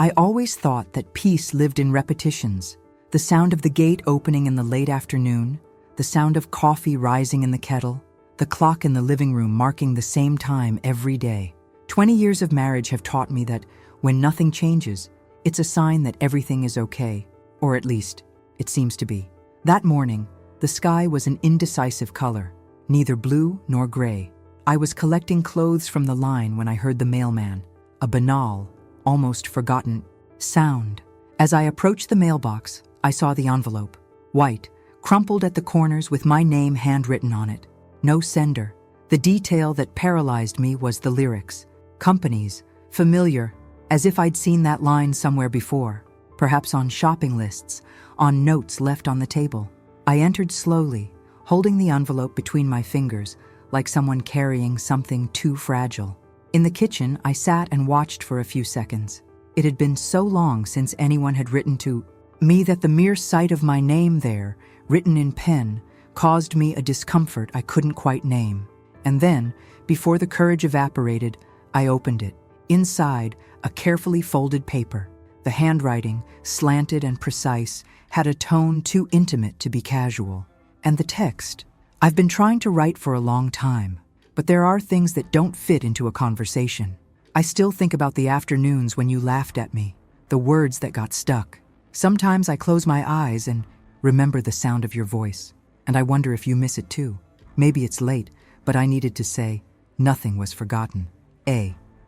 I always thought that peace lived in repetitions. The sound of the gate opening in the late afternoon, the sound of coffee rising in the kettle, the clock in the living room marking the same time every day. 20 years of marriage have taught me that when nothing changes, it's a sign that everything is okay, or at least, it seems to be. That morning, the sky was an indecisive color, neither blue nor gray. I was collecting clothes from the line when I heard the mailman, a banal, almost forgotten sound. As I approached the mailbox, I saw the envelope, white, crumpled at the corners with my name handwritten on it. No sender. The detail that paralyzed me was the lyrics. Companies, familiar, as if I'd seen that line somewhere before, perhaps on shopping lists, on notes left on the table. I entered slowly, holding the envelope between my fingers, like someone carrying something too fragile. In the kitchen, I sat and watched for a few seconds. It had been so long since anyone had written to me that the mere sight of my name there, written in pen, caused me a discomfort I couldn't quite name. And then, before the courage evaporated, I opened it. Inside, a carefully folded paper. The handwriting, slanted and precise, had a tone too intimate to be casual. And the text. I've been trying to write for a long time, but there are things that don't fit into a conversation. I still think about the afternoons when you laughed at me, the words that got stuck. Sometimes I close my eyes and remember the sound of your voice, and I wonder if you miss it too. Maybe it's late, but I needed to say, nothing was forgotten.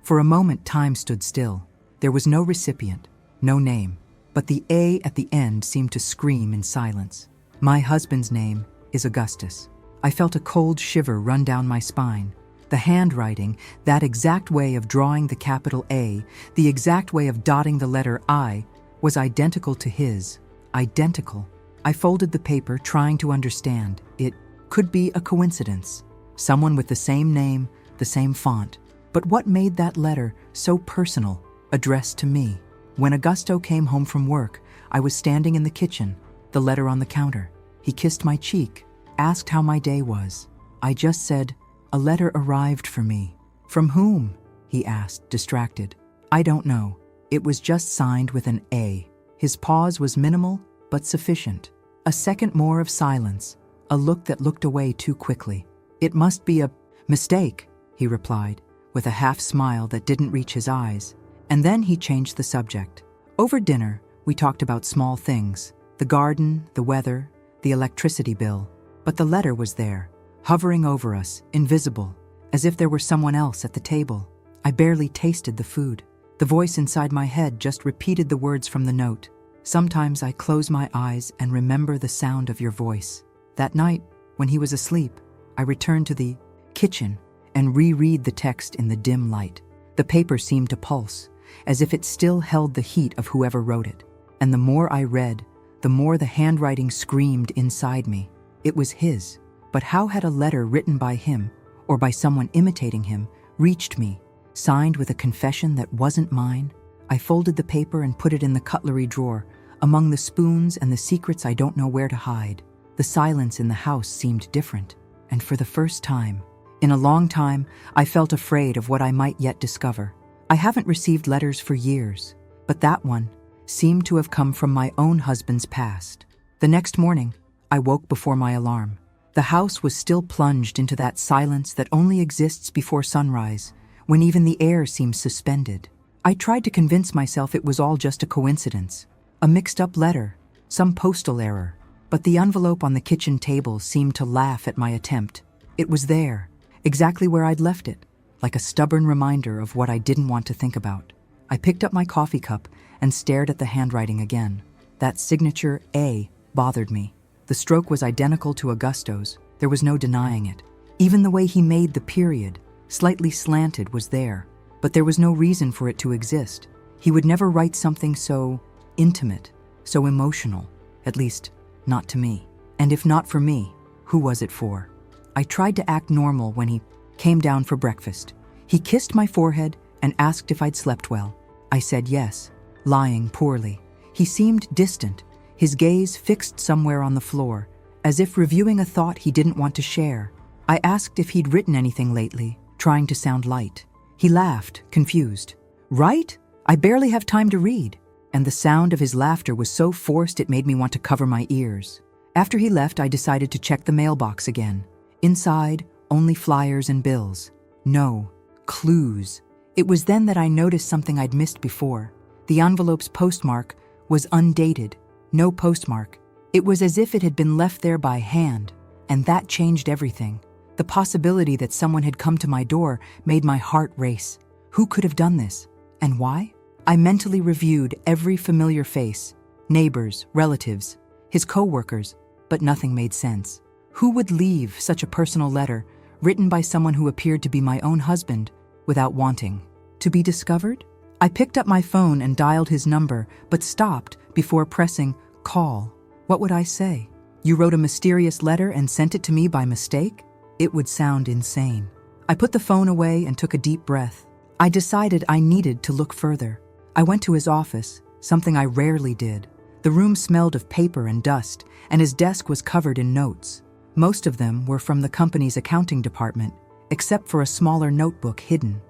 For a moment, time stood still. There was no recipient, no name, but the A at the end seemed to scream in silence. My husband's name is Augustus. I felt a cold shiver run down my spine. The handwriting, that exact way of drawing the capital A, the exact way of dotting the letter I, was identical to his. Identical. I folded the paper, trying to understand. It could be a coincidence. Someone with the same name, the same font. But what made that letter so personal, addressed to me? When Augusto came home from work, I was standing in the kitchen, the letter on the counter. He kissed my cheek, asked how my day was. I just said, "A letter arrived for me." "From whom?" he asked, distracted. "I don't know. It was just signed with an A." His pause was minimal, but sufficient. A second more of silence, a look that looked away too quickly. "It must be a mistake," he replied, with a half smile that didn't reach his eyes. And then he changed the subject. Over dinner, we talked about small things, the garden, the weather, the electricity bill. But the letter was there, hovering over us, invisible, as if there were someone else at the table. I barely tasted the food. The voice inside my head just repeated the words from the note. "Sometimes I close my eyes and remember the sound of your voice." That night, when he was asleep, I returned to the kitchen and reread the text in the dim light. The paper seemed to pulse, as if it still held the heat of whoever wrote it. And the more I read, the more the handwriting screamed inside me. It was his. But how had a letter written by him, or by someone imitating him, reached me, signed with a confession that wasn't mine? I folded the paper and put it in the cutlery drawer, among the spoons and the secrets I don't know where to hide. The silence in the house seemed different, and for the first time, in a long time, I felt afraid of what I might yet discover. I haven't received letters for years, but that one seemed to have come from my own husband's past. The next morning, I woke before my alarm. The house was still plunged into that silence that only exists before sunrise, when even the air seems suspended. I tried to convince myself it was all just a coincidence, a mixed-up letter, some postal error, but the envelope on the kitchen table seemed to laugh at my attempt. It was there, exactly where I'd left it, like a stubborn reminder of what I didn't want to think about. I picked up my coffee cup and stared at the handwriting again. That signature A bothered me. The stroke was identical to Augusto's. There was no denying it. Even the way he made the period, slightly slanted, was there, but there was no reason for it to exist. He would never write something so intimate, so emotional, at least not to me. And if not for me, who was it for? I tried to act normal when he came down for breakfast. He kissed my forehead and asked if I'd slept well. I said yes, lying poorly. He seemed distant, his gaze fixed somewhere on the floor, as if reviewing a thought he didn't want to share. I asked if he'd written anything lately, trying to sound light. He laughed, confused. "Right? I barely have time to read." And the sound of his laughter was so forced it made me want to cover my ears. After he left, I decided to check the mailbox again. Inside, only flyers and bills. No clues. It was then that I noticed something I'd missed before. The envelope's postmark was undated. No postmark. It was as if it had been left there by hand, and that changed everything. The possibility that someone had come to my door made my heart race. Who could have done this? And why? I mentally reviewed every familiar face, neighbors, relatives, his co-workers, but nothing made sense. Who would leave such a personal letter, written by someone who appeared to be my own husband, without wanting to be discovered? I picked up my phone and dialed his number, but stopped before pressing call. What would I say? "You wrote a mysterious letter and sent it to me by mistake?" It would sound insane. I put the phone away and took a deep breath. I decided I needed to look further. I went to his office, something I rarely did. The room smelled of paper and dust, and his desk was covered in notes. Most of them were from the company's accounting department, except for a smaller notebook hidden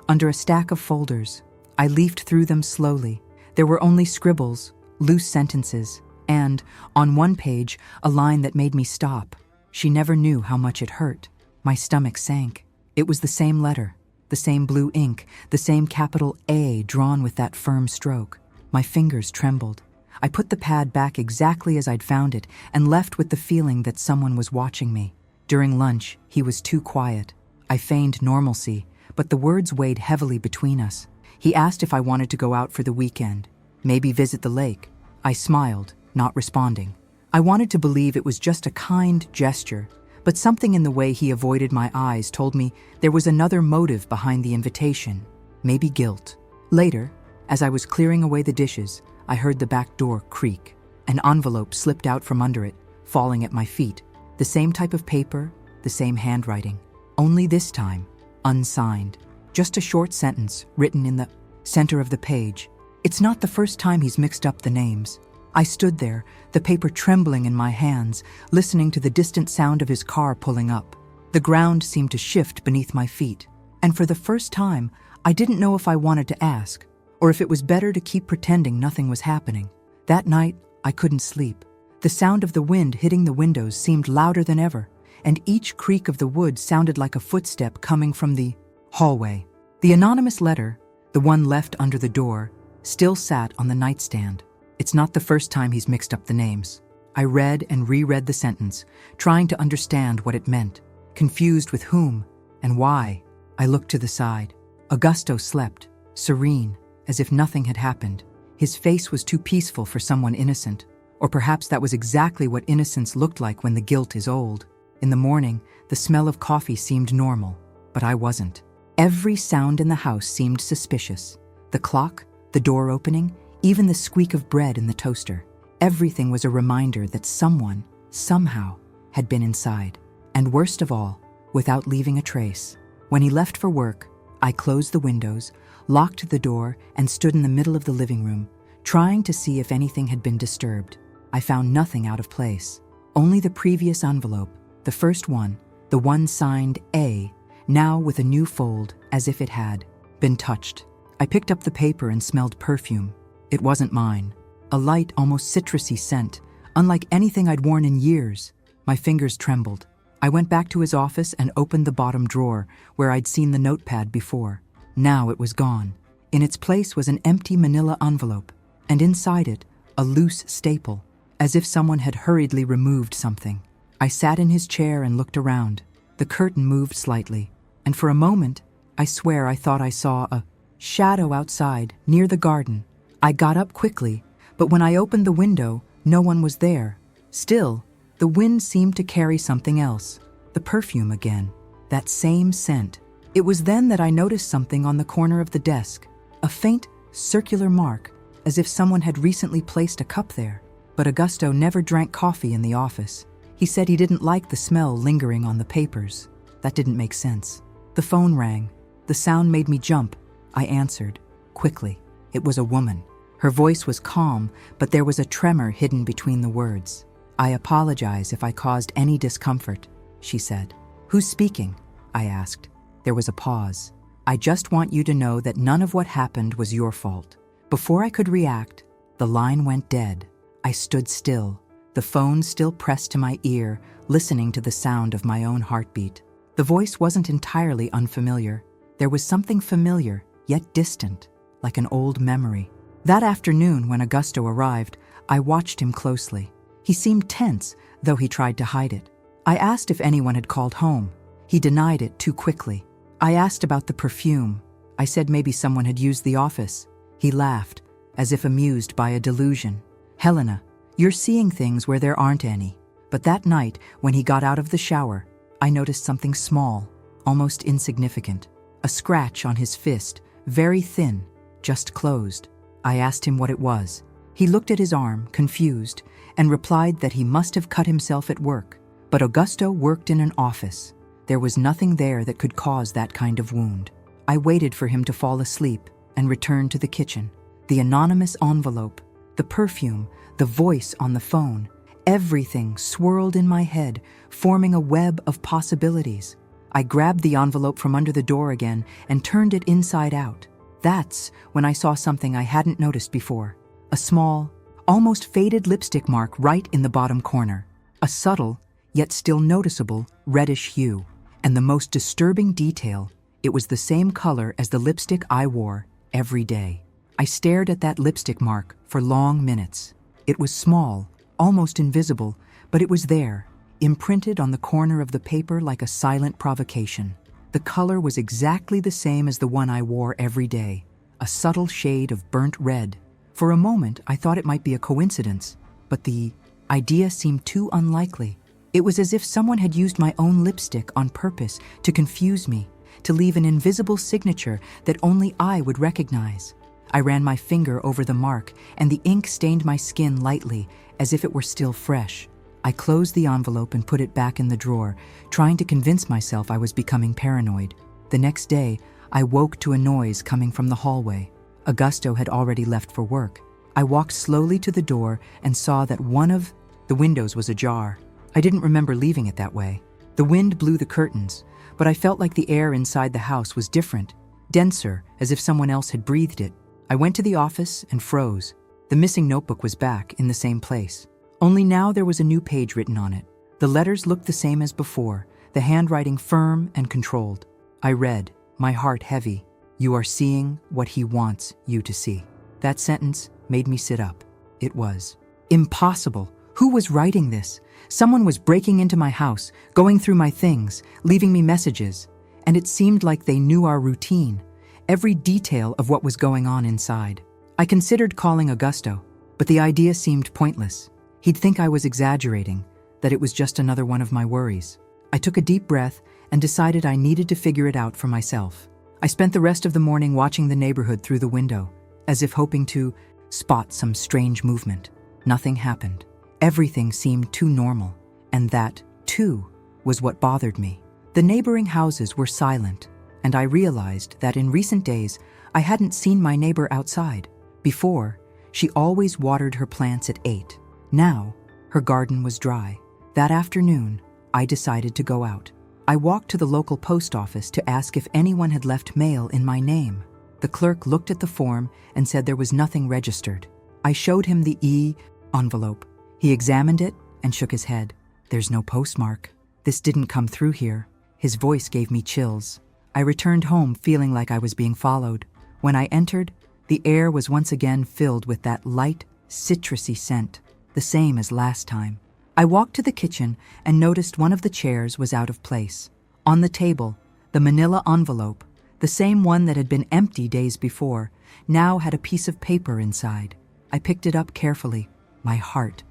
under a stack of folders. I leafed through them slowly. There were only scribbles, loose sentences, and, on one page, a line that made me stop. "She never knew how much it hurt." My stomach sank. It was the same letter, the same blue ink, the same capital A drawn with that firm stroke. My fingers trembled. I put the pad back exactly as I'd found it and left with the feeling that someone was watching me. During lunch, he was too quiet. I feigned normalcy, but the words weighed heavily between us. He asked if I wanted to go out for the weekend, maybe visit the lake. I smiled, not responding. I wanted to believe it was just a kind gesture, but something in the way he avoided my eyes told me there was another motive behind the invitation, maybe guilt. Later, as I was clearing away the dishes, I heard the back door creak. An envelope slipped out from under it, falling at my feet. The same type of paper, the same handwriting. Only this time, unsigned. Just a short sentence written in the center of the page. "It's not the first time he's mixed up the names." I stood there, the paper trembling in my hands, listening to the distant sound of his car pulling up. The ground seemed to shift beneath my feet, and for the first time, I didn't know if I wanted to ask, or if it was better to keep pretending nothing was happening. That night, I couldn't sleep. The sound of the wind hitting the windows seemed louder than ever, and each creak of the wood sounded like a footstep coming from the hallway. The anonymous letter, the one left under the door, still sat on the nightstand. "It's not the first time he's mixed up the names." I read and reread the sentence, trying to understand what it meant, confused with whom and why. I looked to the side. Augusto slept, serene, as if nothing had happened. His face was too peaceful for someone innocent, or perhaps that was exactly what innocence looked like when the guilt is old. In the morning, the smell of coffee seemed normal, but I wasn't. Every sound in the house seemed suspicious. The clock, the door opening, even the squeak of bread in the toaster. Everything was a reminder that someone, somehow, had been inside. And worst of all, without leaving a trace. When he left for work, I closed the windows, locked the door, and stood in the middle of the living room, trying to see if anything had been disturbed. I found nothing out of place. Only the previous envelope, the first one, the one signed A, now with a new fold, as if it had been touched. I picked up the paper and smelled perfume. It wasn't mine. A light, almost citrusy scent, unlike anything I'd worn in years. My fingers trembled. I went back to his office and opened the bottom drawer, where I'd seen the notepad before. Now it was gone. In its place was an empty manila envelope, and inside it, a loose staple, as if someone had hurriedly removed something. I sat in his chair and looked around. The curtain moved slightly, and for a moment, I swear I thought I saw a shadow outside, near the garden. I got up quickly, but when I opened the window, no one was there. Still, the wind seemed to carry something else. The perfume again. That same scent. It was then that I noticed something on the corner of the desk. A faint, circular mark, as if someone had recently placed a cup there. But Augusto never drank coffee in the office. He said he didn't like the smell lingering on the papers. That didn't make sense. The phone rang. The sound made me jump. I answered, quickly. It was a woman. Her voice was calm, but there was a tremor hidden between the words. "I apologize if I caused any discomfort," she said. "Who's speaking?" I asked. There was a pause. I just want you to know that none of what happened was your fault." Before I could react, the line went dead. I stood still, the phone still pressed to my ear, listening to the sound of my own heartbeat. The voice wasn't entirely unfamiliar. There was something familiar, yet distant, like an old memory. That afternoon, when Augusto arrived, I watched him closely. He seemed tense, though he tried to hide it. I asked if anyone had called home. He denied it too quickly. I asked about the perfume. I said maybe someone had used the office. He laughed, as if amused by a delusion. "Helena, you're seeing things where there aren't any." But that night, when he got out of the shower, I noticed something small, almost insignificant. A scratch on his fist, very thin, just closed. I asked him what it was. He looked at his arm, confused, and replied that he must have cut himself at work. But Augusto worked in an office. There was nothing there that could cause that kind of wound. I waited for him to fall asleep and returned to the kitchen. The anonymous envelope, the perfume, the voice on the phone, everything swirled in my head, forming a web of possibilities. I grabbed the envelope from under the door again and turned it inside out. That's when I saw something I hadn't noticed before. A small, almost faded lipstick mark right in the bottom corner. A subtle, yet still noticeable, reddish hue. And the most disturbing detail, it was the same color as the lipstick I wore every day. I stared at that lipstick mark for long minutes. It was small, almost invisible, but it was there, imprinted on the corner of the paper like a silent provocation. The color was exactly the same as the one I wore every day, a subtle shade of burnt red. For a moment, I thought it might be a coincidence, but the idea seemed too unlikely. It was as if someone had used my own lipstick on purpose to confuse me, to leave an invisible signature that only I would recognize. I ran my finger over the mark, and the ink stained my skin lightly, as if it were still fresh. I closed the envelope and put it back in the drawer, trying to convince myself I was becoming paranoid. The next day, I woke to a noise coming from the hallway. Augusto had already left for work. I walked slowly to the door and saw that one of the windows was ajar. I didn't remember leaving it that way. The wind blew the curtains, but I felt like the air inside the house was different, denser, as if someone else had breathed it. I went to the office and froze. The missing notebook was back in the same place. Only now there was a new page written on it. The letters looked the same as before, the handwriting firm and controlled. I read, my heart heavy, "You are seeing what he wants you to see." That sentence made me sit up. It was impossible. Who was writing this? Someone was breaking into my house, going through my things, leaving me messages, and it seemed like they knew our routine, every detail of what was going on inside. I considered calling Augusto, but the idea seemed pointless. He'd think I was exaggerating, that it was just another one of my worries. I took a deep breath and decided I needed to figure it out for myself. I spent the rest of the morning watching the neighborhood through the window, as if hoping to spot some strange movement. Nothing happened. Everything seemed too normal, and that, too, was what bothered me. The neighboring houses were silent, and I realized that in recent days I hadn't seen my neighbor outside. Before, she always watered her plants at 8. Now, her garden was dry. That afternoon, I decided to go out. I walked to the local post office to ask if anyone had left mail in my name. The clerk looked at the form and said there was nothing registered. I showed him the envelope. He examined it and shook his head. "There's no postmark. This didn't come through here." His voice gave me chills. I returned home feeling like I was being followed. When I entered, the air was once again filled with that light, citrusy scent, the same as last time. I walked to the kitchen and noticed one of the chairs was out of place. On the table, the manila envelope, the same one that had been empty days before, now had a piece of paper inside. I picked it up carefully, my heart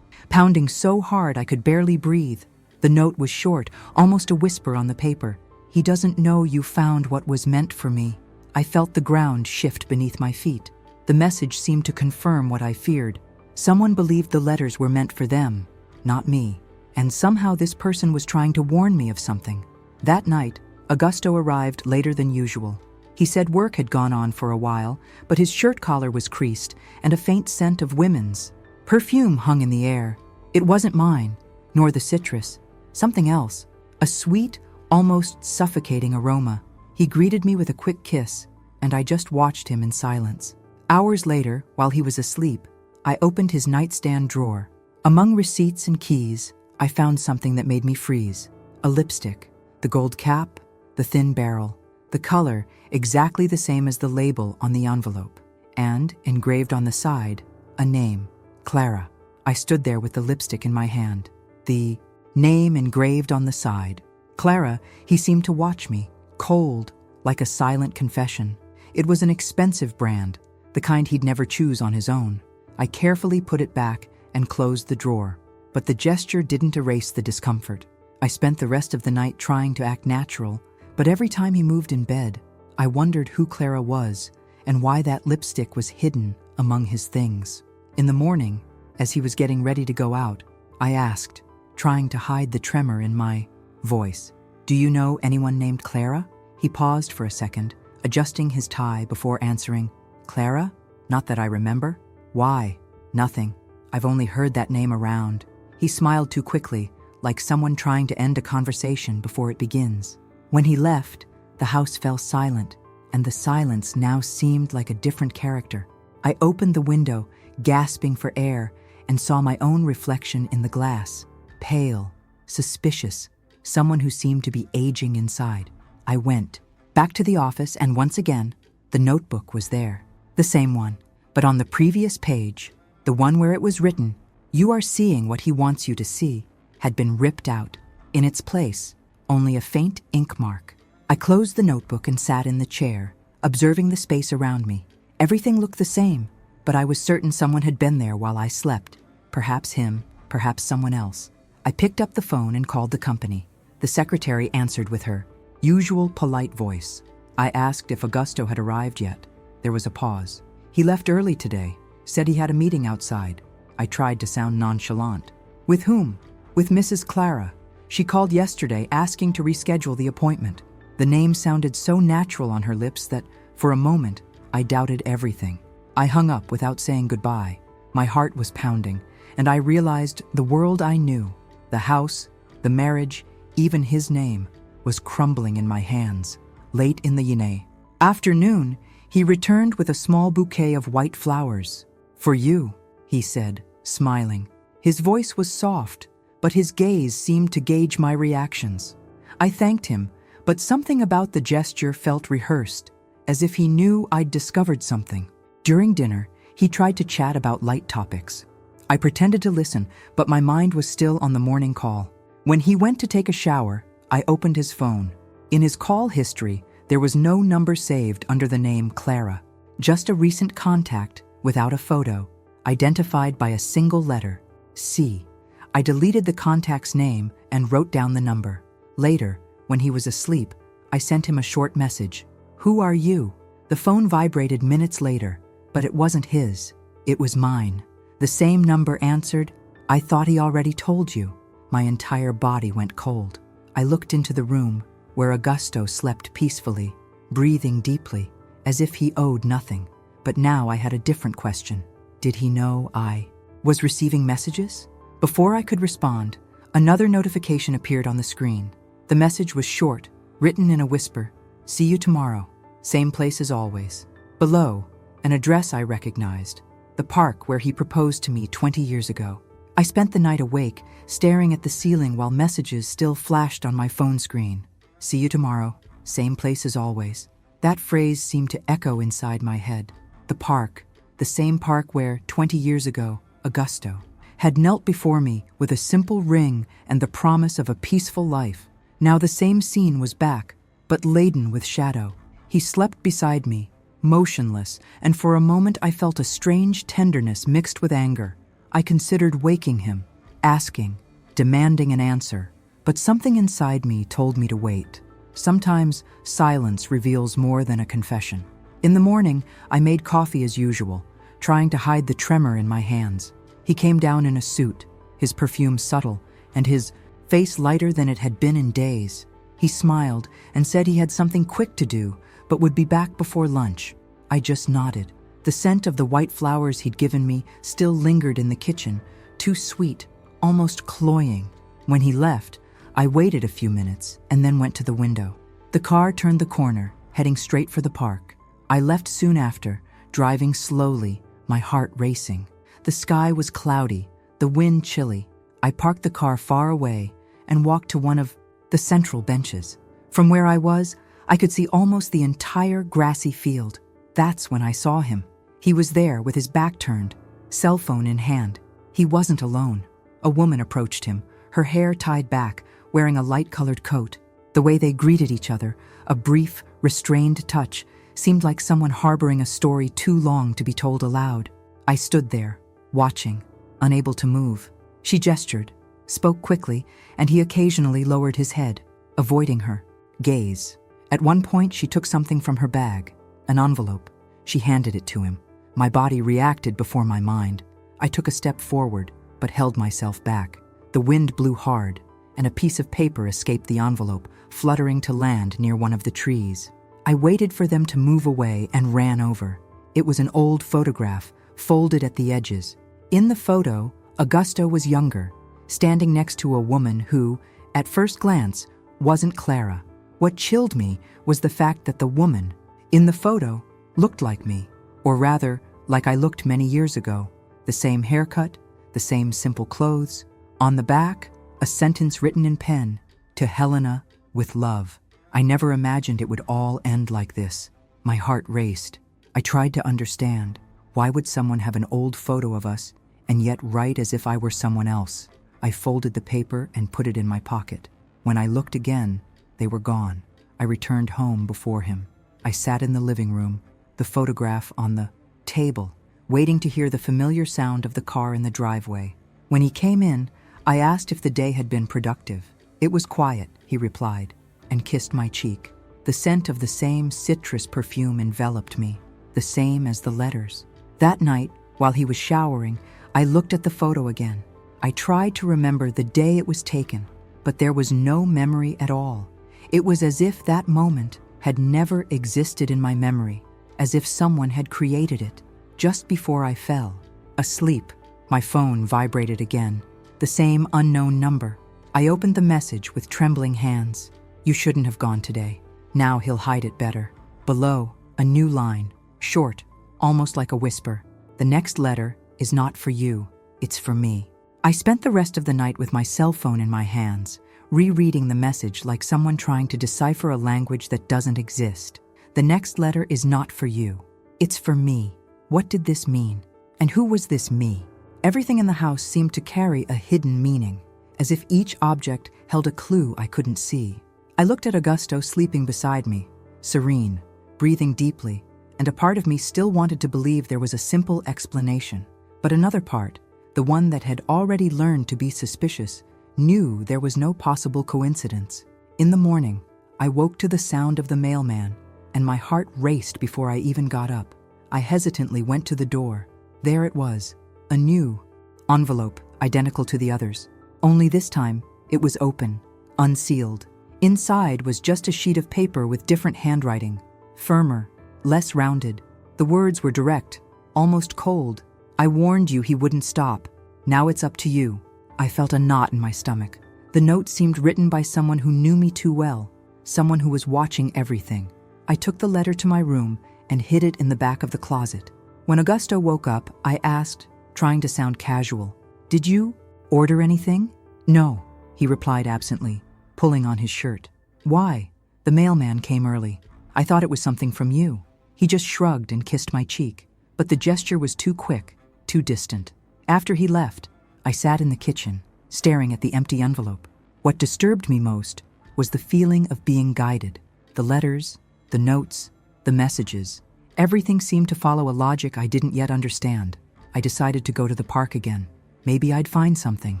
pounding so hard I could barely breathe. The note was short, almost a whisper on the paper. "He doesn't know you found what was meant for me." I felt the ground shift beneath my feet. The message seemed to confirm what I feared. Someone believed the letters were meant for them, not me. And somehow this person was trying to warn me of something. That night, Augusto arrived later than usual. He said work had gone on for a while, but his shirt collar was creased, and a faint scent of women's perfume hung in the air. It wasn't mine, nor the citrus. Something else. A sweet, almost suffocating aroma. He greeted me with a quick kiss, and I just watched him in silence. Hours later, while he was asleep, I opened his nightstand drawer. Among receipts and keys, I found something that made me freeze. A lipstick, the gold cap, the thin barrel, the color exactly the same as the label on the envelope, and, engraved on the side, a name, Clara. I stood there with the lipstick in my hand, the name engraved on the side. Clara, he seemed to watch me, cold, like a silent confession. It was an expensive brand, the kind he'd never choose on his own. I carefully put it back and closed the drawer, but the gesture didn't erase the discomfort. I spent the rest of the night trying to act natural, but every time he moved in bed, I wondered who Clara was and why that lipstick was hidden among his things. In the morning, as he was getting ready to go out, I asked, trying to hide the tremor in my voice, "Do you know anyone named Clara?" He paused for a second, adjusting his tie before answering, "Clara? Not that I remember." "Why?" "Nothing. I've only heard that name around." He smiled too quickly, like someone trying to end a conversation before it begins. When he left, the house fell silent, and the silence now seemed like a different character. I opened the window, gasping for air, and saw my own reflection in the glass, pale, suspicious, someone who seemed to be aging inside. I went back to the office, and once again, the notebook was there. The same one, but on the previous page, the one where it was written, "You are seeing what he wants you to see," had been ripped out. In its place, only a faint ink mark. I closed the notebook and sat in the chair, observing the space around me. Everything looked the same, but I was certain someone had been there while I slept. Perhaps him, perhaps someone else. I picked up the phone and called the company. The secretary answered with her usual polite voice. I asked if Augusto had arrived yet. There was a pause. "He left early today, said he had a meeting outside." I tried to sound nonchalant. "With whom?" "With Mrs. Clara. She called yesterday asking to reschedule the appointment." The name sounded so natural on her lips that, for a moment, I doubted everything. I hung up without saying goodbye. My heart was pounding, and I realized the world I knew, the house, the marriage, even his name, was crumbling in my hands. Late in the afternoon, he returned with a small bouquet of white flowers. "For you," he said, smiling. His voice was soft, but his gaze seemed to gauge my reactions. I thanked him, but something about the gesture felt rehearsed, as if he knew I'd discovered something. During dinner, he tried to chat about light topics. I pretended to listen, but my mind was still on the morning call. When he went to take a shower, I opened his phone. In his call history, there was no number saved under the name Clara, just a recent contact without a photo, identified by a single letter, C. I deleted the contact's name and wrote down the number. Later, when he was asleep, I sent him a short message. "Who are you?" The phone vibrated minutes later, but it wasn't his. It was mine. The same number answered. "I thought he already told you." My entire body went cold. I looked into the room where Augusto slept peacefully, breathing deeply, as if he owed nothing. But now I had a different question. Did he know I was receiving messages? Before I could respond, another notification appeared on the screen. The message was short, written in a whisper. "See you tomorrow. Same place as always." Below, an address I recognized, the park where he proposed to me 20 years ago. I spent the night awake, staring at the ceiling while messages still flashed on my phone screen. "See you tomorrow. Same place as always." That phrase seemed to echo inside my head. The park, the same park where, 20 years ago, Augusto had knelt before me with a simple ring and the promise of a peaceful life. Now the same scene was back, but laden with shadow. He slept beside me, motionless, and for a moment I felt a strange tenderness mixed with anger. I considered waking him, asking, demanding an answer, but something inside me told me to wait. Sometimes silence reveals more than a confession. In the morning, I made coffee as usual, trying to hide the tremor in my hands. He came down in a suit, his perfume subtle, and his face lighter than it had been in days. He smiled and said he had something quick to do, but would be back before lunch. I just nodded. The scent of the white flowers he'd given me still lingered in the kitchen, too sweet, almost cloying. When he left, I waited a few minutes and then went to the window. The car turned the corner, heading straight for the park. I left soon after, driving slowly, my heart racing. The sky was cloudy, the wind chilly. I parked the car far away and walked to one of the central benches. From where I was, I could see almost the entire grassy field. That's when I saw him. He was there with his back turned, cell phone in hand. He wasn't alone. A woman approached him, her hair tied back, wearing a light-colored coat. The way they greeted each other, a brief, restrained touch, seemed like someone harboring a story too long to be told aloud. I stood there, watching, unable to move. She gestured, spoke quickly, and he occasionally lowered his head, avoiding her gaze. At one point, she took something from her bag, an envelope. She handed it to him. My body reacted before my mind. I took a step forward, but held myself back. The wind blew hard, and a piece of paper escaped the envelope, fluttering to land near one of the trees. I waited for them to move away and ran over. It was an old photograph, folded at the edges. In the photo, Augusto was younger, standing next to a woman who, at first glance, wasn't Clara. What chilled me was the fact that the woman, in the photo, looked like me, or rather, like I looked many years ago. The same haircut, the same simple clothes. On the back, a sentence written in pen, "To Helena, with love." I never imagined it would all end like this. My heart raced. I tried to understand. Why would someone have an old photo of us and yet write as if I were someone else? I folded the paper and put it in my pocket. When I looked again, they were gone. I returned home before him. I sat in the living room, the photograph on the table, waiting to hear the familiar sound of the car in the driveway. When he came in, I asked if the day had been productive. "It was quiet," he replied, and kissed my cheek. The scent of the same citrus perfume enveloped me, the same as the letters. That night, while he was showering, I looked at the photo again. I tried to remember the day it was taken, but there was no memory at all. It was as if that moment had never existed in my memory, as if someone had created it. Just before I fell asleep, my phone vibrated again, the same unknown number. I opened the message with trembling hands. "You shouldn't have gone today. Now he'll hide it better." Below, a new line, short, almost like a whisper. "The next letter is not for you, it's for me." I spent the rest of the night with my cell phone in my hands, rereading the message like someone trying to decipher a language that doesn't exist. "The next letter is not for you, it's for me." What did this mean? And who was this me? Everything in the house seemed to carry a hidden meaning, as if each object held a clue I couldn't see. I looked at Augusto sleeping beside me, serene, breathing deeply, and a part of me still wanted to believe there was a simple explanation. But another part, the one that had already learned to be suspicious, knew there was no possible coincidence. In the morning, I woke to the sound of the mailman, and my heart raced before I even got up. I hesitantly went to the door. There it was, a new envelope, identical to the others. Only this time, it was open, unsealed. Inside was just a sheet of paper with different handwriting, firmer, less rounded. The words were direct, almost cold. "I warned you he wouldn't stop. Now it's up to you." I felt a knot in my stomach. The note seemed written by someone who knew me too well, someone who was watching everything. I took the letter to my room and hid it in the back of the closet. When Augusto woke up, I asked, trying to sound casual, "Did you order anything?" "No," he replied absently, pulling on his shirt. "Why?" "The mailman came early. I thought it was something from you." He just shrugged and kissed my cheek, but the gesture was too quick, too distant. After he left, I sat in the kitchen, staring at the empty envelope. What disturbed me most was the feeling of being guided. The letters, the notes, the messages, everything seemed to follow a logic I didn't yet understand. I decided to go to the park again. Maybe I'd find something,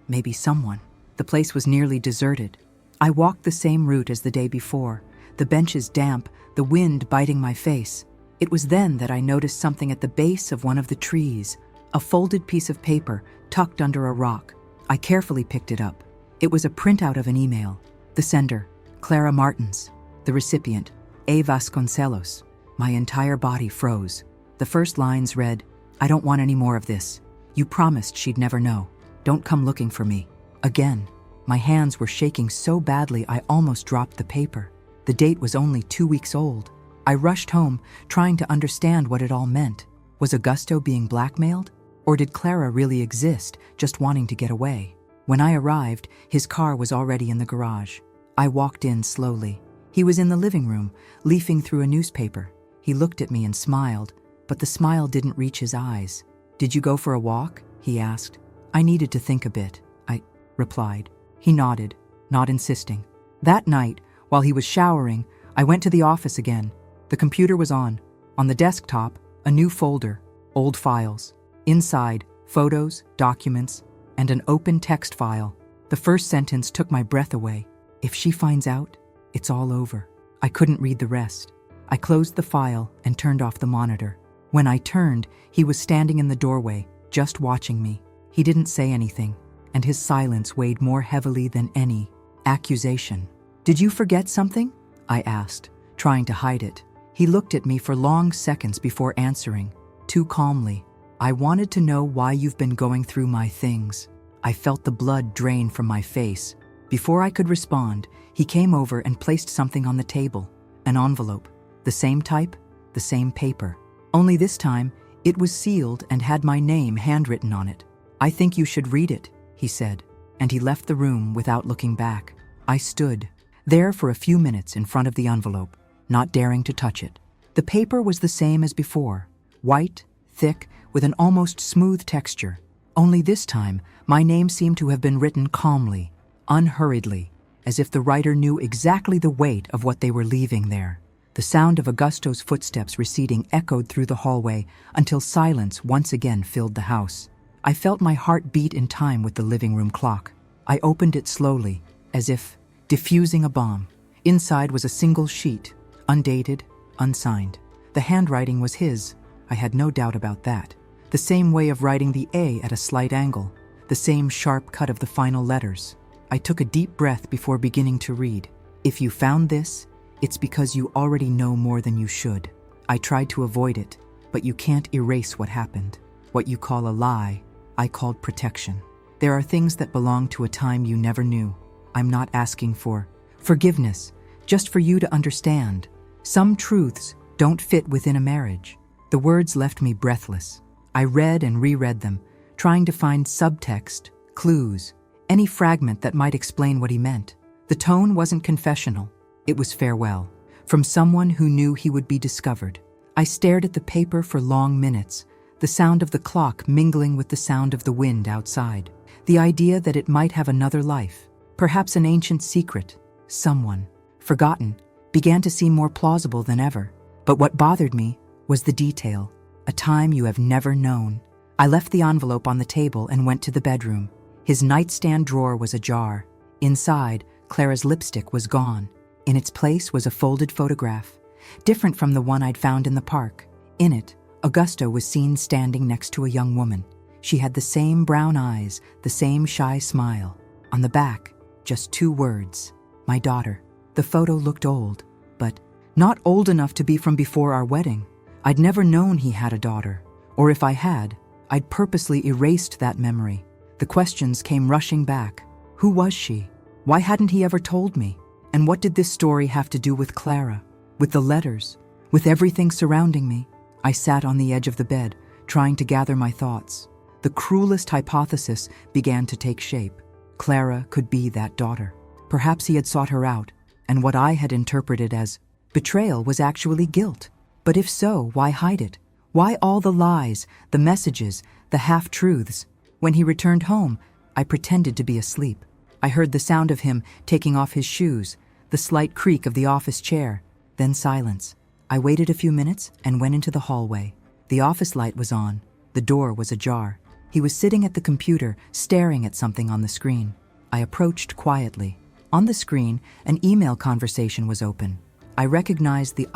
maybe someone. The place was nearly deserted. I walked the same route as the day before, the benches damp, the wind biting my face. It was then that I noticed something at the base of one of the trees, a folded piece of paper tucked under a rock. I carefully picked it up. It was a printout of an email. The sender, Clara Martins. The recipient, A. Vasconcelos. My entire body froze. The first lines read, "I don't want any more of this. You promised she'd never know. Don't come looking for me." Again, my hands were shaking so badly I almost dropped the paper. The date was only 2 weeks old. I rushed home, trying to understand what it all meant. Was Augusto being blackmailed? Or did Clara really exist, just wanting to get away? When I arrived, his car was already in the garage. I walked in slowly. He was in the living room, leafing through a newspaper. He looked at me and smiled, but the smile didn't reach his eyes. "Did you go for a walk?" he asked. "I needed to think a bit," I replied. He nodded, not insisting. That night, while he was showering, I went to the office again. The computer was on. On the desktop, a new folder, old files. Inside, photos, documents, and an open text file. The first sentence took my breath away. If she finds out, it's all over. I couldn't read the rest. I closed the file and turned off the monitor. When I turned, he was standing in the doorway, just watching me. He didn't say anything, and his silence weighed more heavily than any accusation. "Did you forget something?" I asked, trying to hide it. He looked at me for long seconds before answering, too calmly. "I wanted to know why you've been going through my things." I felt the blood drain from my face. Before I could respond, he came over and placed something on the table, an envelope. The same type, the same paper. Only this time, it was sealed and had my name handwritten on it. "I think you should read it," he said, and he left the room without looking back. I stood there for a few minutes in front of the envelope, not daring to touch it. The paper was the same as before, white, thick, with an almost smooth texture. Only this time, my name seemed to have been written calmly, unhurriedly, as if the writer knew exactly the weight of what they were leaving there. The sound of Augusto's footsteps receding echoed through the hallway until silence once again filled the house. I felt my heart beat in time with the living room clock. I opened it slowly, as if diffusing a bomb. Inside was a single sheet, undated, unsigned. The handwriting was his. I had no doubt about that. The same way of writing the A at a slight angle, the same sharp cut of the final letters. I took a deep breath before beginning to read. "If you found this, it's because you already know more than you should. I tried to avoid it, but you can't erase what happened. What you call a lie, I called protection. There are things that belong to a time you never knew. I'm not asking for forgiveness, just for you to understand. Some truths don't fit within a marriage." The words left me breathless. I read and reread them, trying to find subtext, clues, any fragment that might explain what he meant. The tone wasn't confessional. It was farewell, from someone who knew he would be discovered. I stared at the paper for long minutes, the sound of the clock mingling with the sound of the wind outside. The idea that it might have another life, perhaps an ancient secret, someone forgotten, began to seem more plausible than ever. But what bothered me was the detail, a time you have never known. I left the envelope on the table and went to the bedroom. His nightstand drawer was ajar. Inside, Clara's lipstick was gone. In its place was a folded photograph, different from the one I'd found in the park. In it, Augusto was seen standing next to a young woman. She had the same brown eyes, the same shy smile. On the back, just 2 words, "My daughter." The photo looked old, but not old enough to be from before our wedding. I'd never known he had a daughter, or if I had, I'd purposely erased that memory. The questions came rushing back. Who was she? Why hadn't he ever told me? And what did this story have to do with Clara, with the letters, with everything surrounding me? I sat on the edge of the bed, trying to gather my thoughts. The cruelest hypothesis began to take shape. Clara could be that daughter. Perhaps he had sought her out, and what I had interpreted as betrayal was actually guilt. But if so, why hide it? Why all the lies, the messages, the half-truths? When he returned home, I pretended to be asleep. I heard the sound of him taking off his shoes, the slight creak of the office chair, then silence. I waited a few minutes and went into the hallway. The office light was on. The door was ajar. He was sitting at the computer, staring at something on the screen. I approached quietly. On the screen, an email conversation was open. I recognized the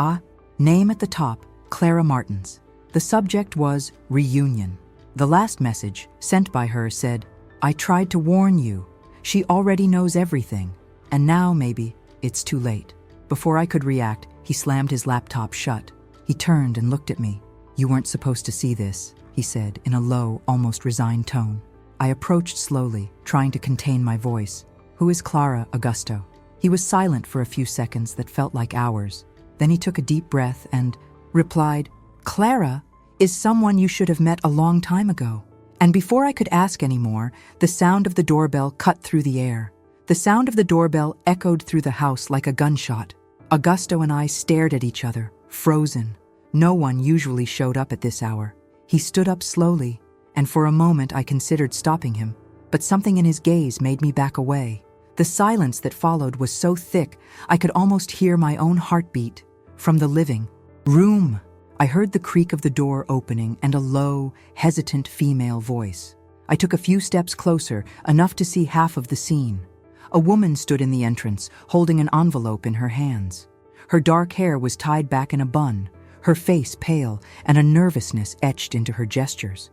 name at the top, Clara Martins. The subject was reunion. The last message, sent by her, said, "I tried to warn you. She already knows everything. And now, maybe, it's too late." Before I could react, he slammed his laptop shut. He turned and looked at me. "You weren't supposed to see this," he said in a low, almost resigned tone. I approached slowly, trying to contain my voice. "Who is Clara, Augusto?" He was silent for a few seconds that felt like hours. Then he took a deep breath and replied, "Clara is someone you should have met a long time ago." And before I could ask any more, the sound of the doorbell cut through the air. The sound of the doorbell echoed through the house like a gunshot. Augusto and I stared at each other, frozen. No one usually showed up at this hour. He stood up slowly, and for a moment I considered stopping him, but something in his gaze made me back away. The silence that followed was so thick I could almost hear my own heartbeat. From the living room, I heard the creak of the door opening and a low, hesitant female voice. I took a few steps closer, enough to see half of the scene. A woman stood in the entrance, holding an envelope in her hands. Her dark hair was tied back in a bun, her face pale, and a nervousness etched into her gestures.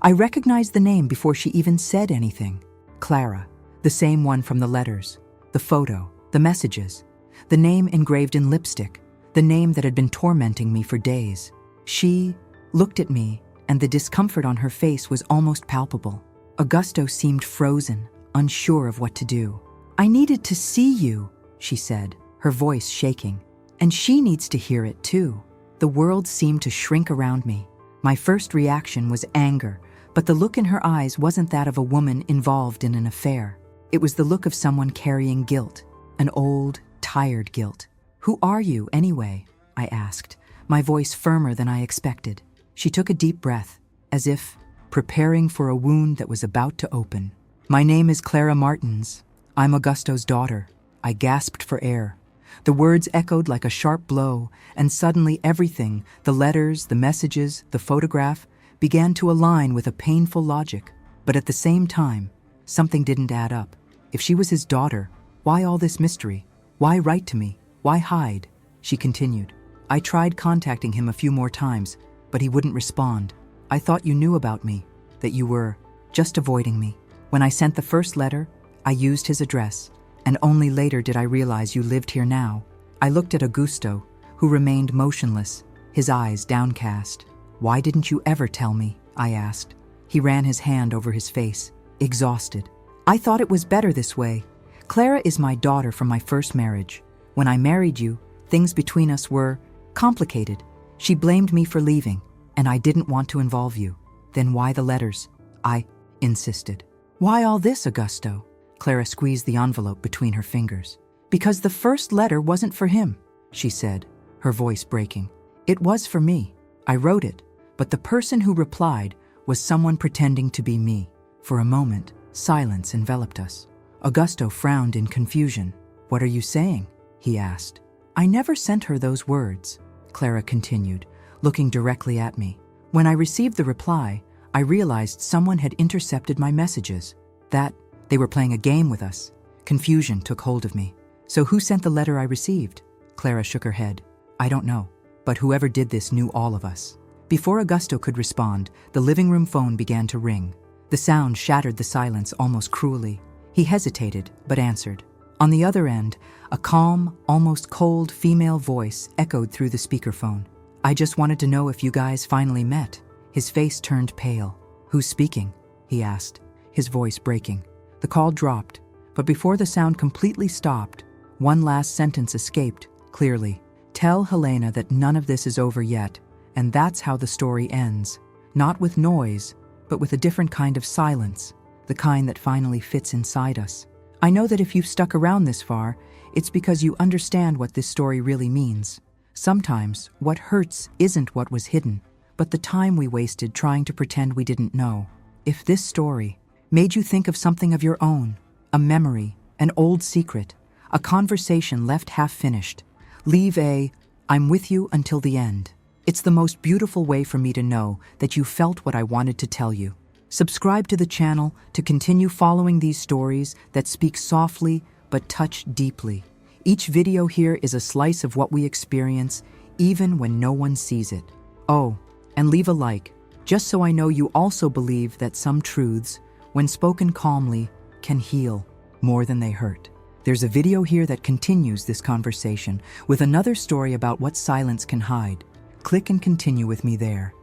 I recognized the name before she even said anything. Clara, the same one from the letters, the photo, the messages, the name engraved in lipstick, the name that had been tormenting me for days. She looked at me, and the discomfort on her face was almost palpable. Augusto seemed frozen, unsure of what to do. "I needed to see you," she said, her voice shaking. "And she needs to hear it too." The world seemed to shrink around me. My first reaction was anger, but the look in her eyes wasn't that of a woman involved in an affair. It was the look of someone carrying guilt, an old, tired guilt. "Who are you, anyway?" I asked, my voice firmer than I expected. She took a deep breath, as if preparing for a wound that was about to open. "My name is Clara Martins. I'm Augusto's daughter." I gasped for air. The words echoed like a sharp blow, and suddenly everything, the letters, the messages, the photograph, began to align with a painful logic. But at the same time, something didn't add up. If she was his daughter, why all this mystery? Why write to me? Why hide? She continued. "I tried contacting him a few more times, but he wouldn't respond. I thought you knew about me, that you were just avoiding me. When I sent the first letter, I used his address, and only later did I realize you lived here now." I looked at Augusto, who remained motionless, his eyes downcast. "Why didn't you ever tell me?" I asked. He ran his hand over his face, exhausted. "I thought it was better this way. Clara is my daughter from my first marriage. When I married you, things between us were complicated. She blamed me for leaving, and I didn't want to involve you. Then why the letters?" I insisted. "Why all this, Augusto?" Clara squeezed the envelope between her fingers. "Because the first letter wasn't for him," she said, her voice breaking. "It was for me. I wrote it, but the person who replied was someone pretending to be me." For a moment, silence enveloped us. Augusto frowned in confusion. "What are you saying?" he asked. "I never sent her those words," Clara continued, looking directly at me. "When I received the reply, I realized someone had intercepted my messages, that they were playing a game with us. Confusion took hold of me. So who sent the letter I received?" Clara shook her head. "I don't know, but whoever did this knew all of us." Before Augusto could respond, the living room phone began to ring. The sound shattered the silence almost cruelly. He hesitated, but answered. On the other end, a calm, almost cold female voice echoed through the speakerphone. "I just wanted to know if you guys finally met." His face turned pale. "Who's speaking?" he asked, his voice breaking. The call dropped, but before the sound completely stopped, one last sentence escaped, clearly. "Tell Helena that none of this is over yet, and that's how the story ends. Not with noise, but with a different kind of silence, the kind that finally fits inside us. I know that if you've stuck around this far, it's because you understand what this story really means. Sometimes, what hurts isn't what was hidden, but the time we wasted trying to pretend we didn't know. If this story made you think of something of your own, a memory, an old secret, a conversation left half-finished, leave a "I'm with you until the end." It's the most beautiful way for me to know that you felt what I wanted to tell you. Subscribe to the channel to continue following these stories that speak softly but touch deeply. Each video here is a slice of what we experience, even when no one sees it. Oh, and leave a like, just so I know you also believe that some truths, when spoken calmly, can heal more than they hurt. There's a video here that continues this conversation with another story about what silence can hide. Click and continue with me there.